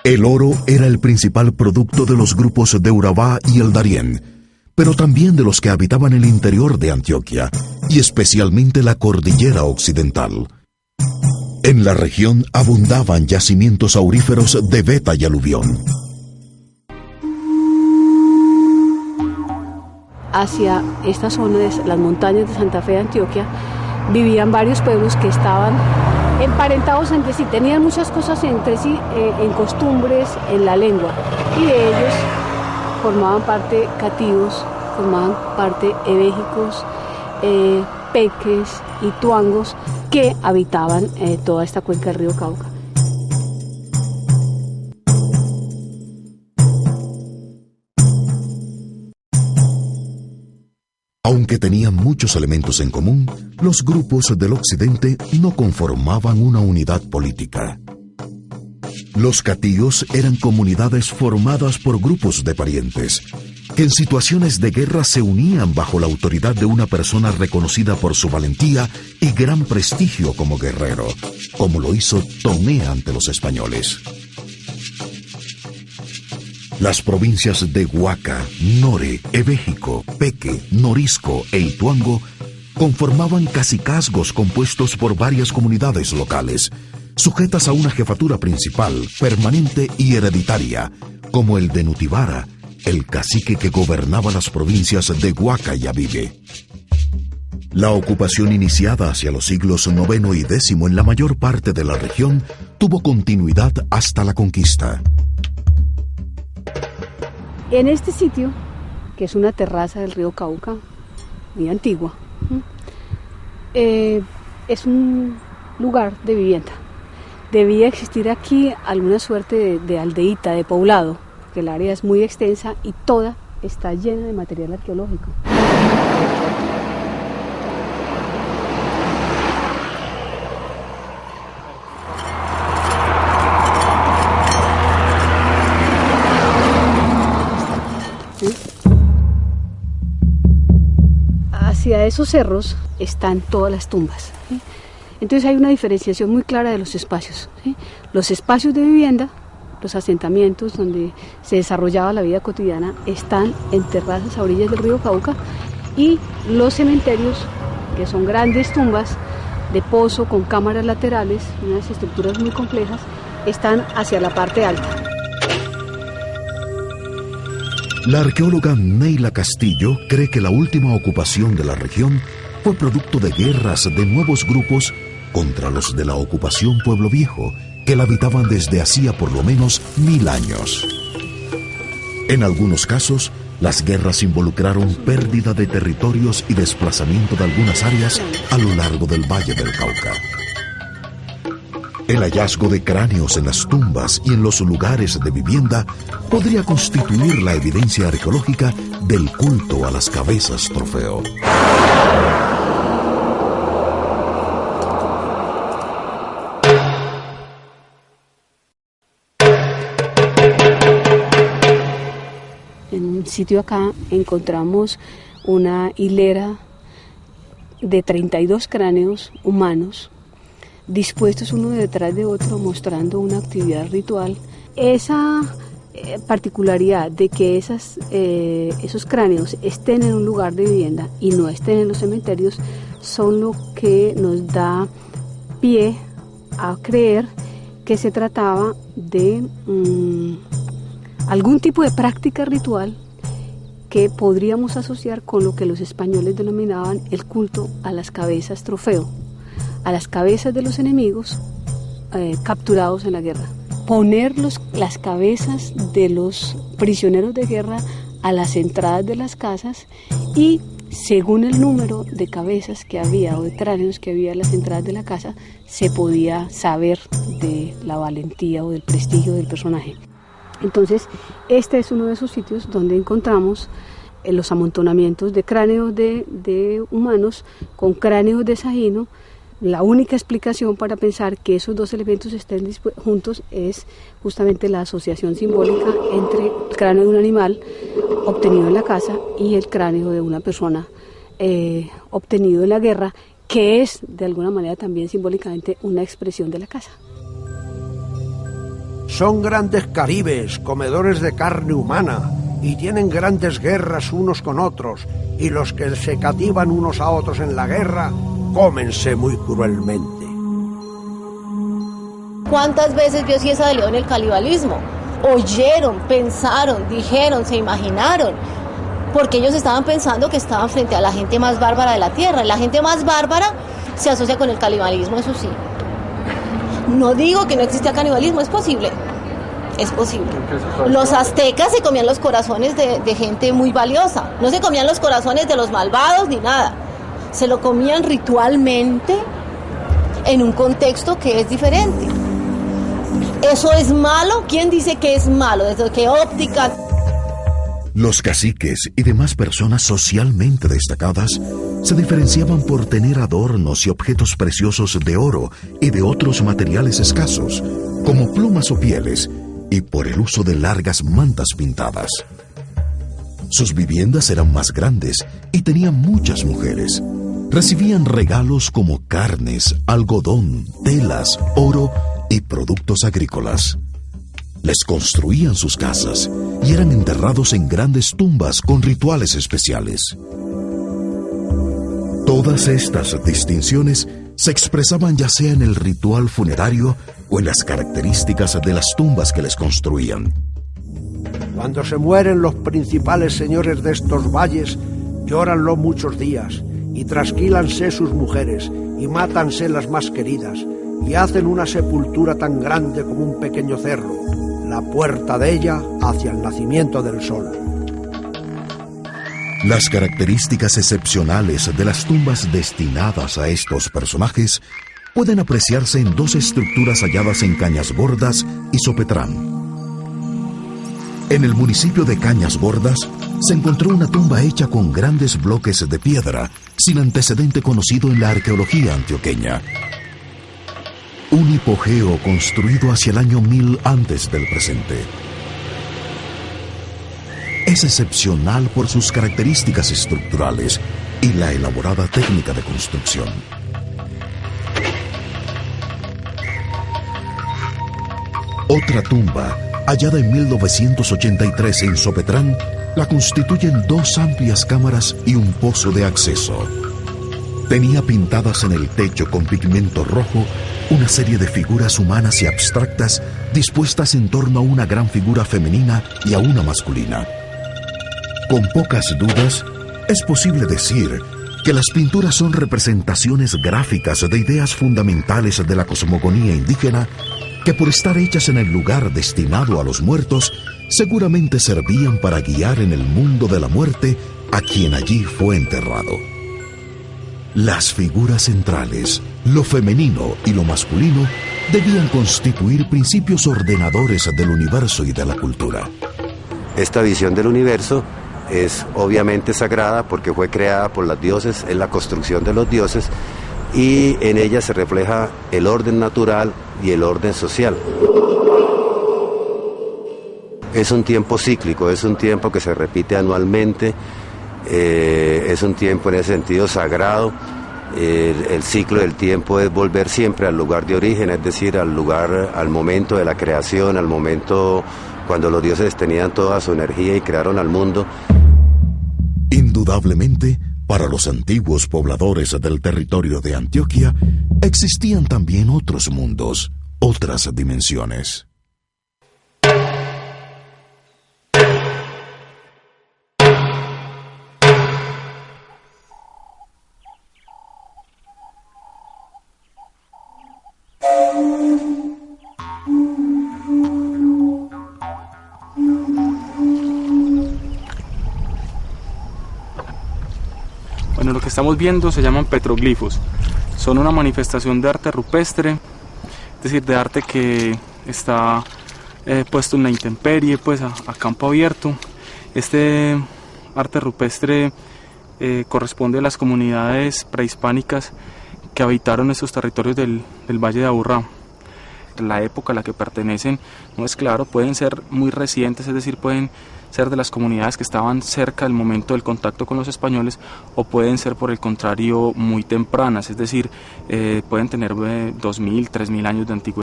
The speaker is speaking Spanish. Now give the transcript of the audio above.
El oro era el principal producto de los grupos de Urabá y el Darién, pero también de los que habitaban el interior de Antioquia, y especialmente la cordillera occidental. En la región abundaban yacimientos auríferos de veta y aluvión. Hacia esta zona de las montañas de Santa Fe de Antioquia vivían varios pueblos que estaban emparentados entre sí, tenían muchas cosas entre sí, en costumbres, en la lengua, y de ellos formaban parte cativos, formaban parte ebéjicos, peques y tuangos que habitaban toda esta cuenca del río Cauca. Aunque tenían muchos elementos en común, los grupos del occidente no conformaban una unidad política. Los catíos eran comunidades formadas por grupos de parientes, que en situaciones de guerra se unían bajo la autoridad de una persona reconocida por su valentía y gran prestigio como guerrero, como lo hizo Tomé ante los españoles. Las provincias de Huaca, Nore, Ebéjico, Peque, Norisco e Ituango conformaban cacicazgos compuestos por varias comunidades locales, sujetas a una jefatura principal, permanente y hereditaria, como el de Nutibara, el cacique que gobernaba las provincias de Huaca y Abibe. La ocupación iniciada hacia los siglos IX y X en la mayor parte de la región tuvo continuidad hasta la conquista. En este sitio, que es una terraza del río Cauca, muy antigua, es un lugar de vivienda. Debía existir aquí alguna suerte de aldeíta, de poblado, porque el área es muy extensa y toda está llena de material arqueológico. Hacia esos cerros están todas las tumbas, ¿sí? Entonces hay una diferenciación muy clara de los espacios, ¿sí? Los espacios de vivienda, los asentamientos donde se desarrollaba la vida cotidiana, están en terrazas a orillas del río Cauca, y los cementerios, que son grandes tumbas de pozo con cámaras laterales, unas estructuras muy complejas, están hacia la parte alta. La arqueóloga Neila Castillo cree que la última ocupación de la región fue producto de guerras de nuevos grupos contra los de la ocupación Pueblo Viejo, que la habitaban desde hacía por lo menos 1000 años. En algunos casos, las guerras involucraron pérdida de territorios y desplazamiento de algunas áreas a lo largo del Valle del Cauca. El hallazgo de cráneos en las tumbas y en los lugares de vivienda podría constituir la evidencia arqueológica del culto a las cabezas trofeo. En un sitio acá encontramos una hilera de 32 cráneos humanos, dispuestos uno detrás de otro, mostrando una actividad ritual. Esa particularidad de que esos cráneos estén en un lugar de vivienda y no estén en los cementerios son lo que nos da pie a creer que se trataba de algún tipo de práctica ritual que podríamos asociar con lo que los españoles denominaban el culto a las cabezas trofeo, a las cabezas de los enemigos capturados en la guerra. Poner las cabezas de los prisioneros de guerra a las entradas de las casas, y según el número de cabezas que había o de cráneos que había a las entradas de la casa, se podía saber de la valentía o del prestigio del personaje. Entonces, este es uno de esos sitios donde encontramos los amontonamientos de cráneos de humanos con cráneos de sajino. La única explicación para pensar que esos dos elementos estén juntos es justamente la asociación simbólica entre el cráneo de un animal obtenido en la caza y el cráneo de una persona obtenido en la guerra, que es de alguna manera también simbólicamente una expresión de la caza. Son grandes caribes, comedores de carne humana, y tienen grandes guerras unos con otros, y los que se cativan unos a otros en la guerra, cómense muy cruelmente. ¿Cuántas veces vio Cieza de León el canibalismo? Oyeron, pensaron, dijeron, se imaginaron, porque ellos estaban pensando que estaban frente a la gente más bárbara de la tierra. La gente más bárbara se asocia con el canibalismo, eso sí. No digo que no existía canibalismo, es posible. Es posible. Los aztecas se comían los corazones de gente muy valiosa. No se comían los corazones de los malvados ni nada. Se lo comían ritualmente en un contexto que es diferente. ¿Eso es malo? ¿Quién dice que es malo? ¿Desde qué óptica? Los caciques y demás personas socialmente destacadas se diferenciaban por tener adornos y objetos preciosos de oro y de otros materiales escasos, como plumas o pieles, y por el uso de largas mantas pintadas. Sus viviendas eran más grandes y tenían muchas mujeres. Recibían regalos como carnes, algodón, telas, oro y productos agrícolas. Les construían sus casas y eran enterrados en grandes tumbas con rituales especiales. Todas estas distinciones se expresaban ya sea en el ritual funerario o en las características de las tumbas que les construían. Cuando se mueren los principales señores de estos valles, llóranlo muchos días, y trasquílanse sus mujeres, y mátanse las más queridas, y hacen una sepultura tan grande como un pequeño cerro, la puerta de ella hacia el nacimiento del sol. Las características excepcionales de las tumbas destinadas a estos personajes pueden apreciarse en dos estructuras halladas en Cañas Gordas y Sopetrán. En el municipio de Cañas Gordas se encontró una tumba hecha con grandes bloques de piedra, sin antecedente conocido en la arqueología antioqueña. Un hipogeo construido hacia el año 1000 antes del presente. Es excepcional por sus características estructurales y la elaborada técnica de construcción. Otra tumba, hallada en 1983 en Sopetrán, la constituyen dos amplias cámaras y un pozo de acceso. Tenía pintadas en el techo con pigmento rojo una serie de figuras humanas y abstractas dispuestas en torno a una gran figura femenina y a una masculina. Con pocas dudas, es posible decir que las pinturas son representaciones gráficas de ideas fundamentales de la cosmogonía indígena que, por estar hechas en el lugar destinado a los muertos, seguramente servían para guiar en el mundo de la muerte a quien allí fue enterrado. Las figuras centrales, lo femenino y lo masculino, debían constituir principios ordenadores del universo y de la cultura. Esta visión del universo es obviamente sagrada porque fue creada por los dioses, es la construcción de los dioses, y en ella se refleja el orden natural y el orden social. Es un tiempo cíclico, es un tiempo que se repite anualmente, es un tiempo en ese sentido sagrado. El ciclo del tiempo es volver siempre al lugar de origen, es decir, al lugar, al momento de la creación, al momento cuando los dioses tenían toda su energía y crearon al mundo. Indudablemente, para los antiguos pobladores del territorio de Antioquia, existían también otros mundos, otras dimensiones. Bueno, lo que estamos viendo se llaman petroglifos. Son una manifestación de arte rupestre, es decir, de arte que está puesto en la intemperie, pues a campo abierto. Este arte rupestre corresponde a las comunidades prehispánicas que habitaron esos territorios del Valle de Aburrá. La época a la que pertenecen no es claro, pueden ser muy recientes, es decir, pueden ser de las comunidades que estaban cerca del momento del contacto con los españoles, o pueden ser por el contrario muy tempranas, es decir, pueden tener 2000, 3000 años de antigüedad.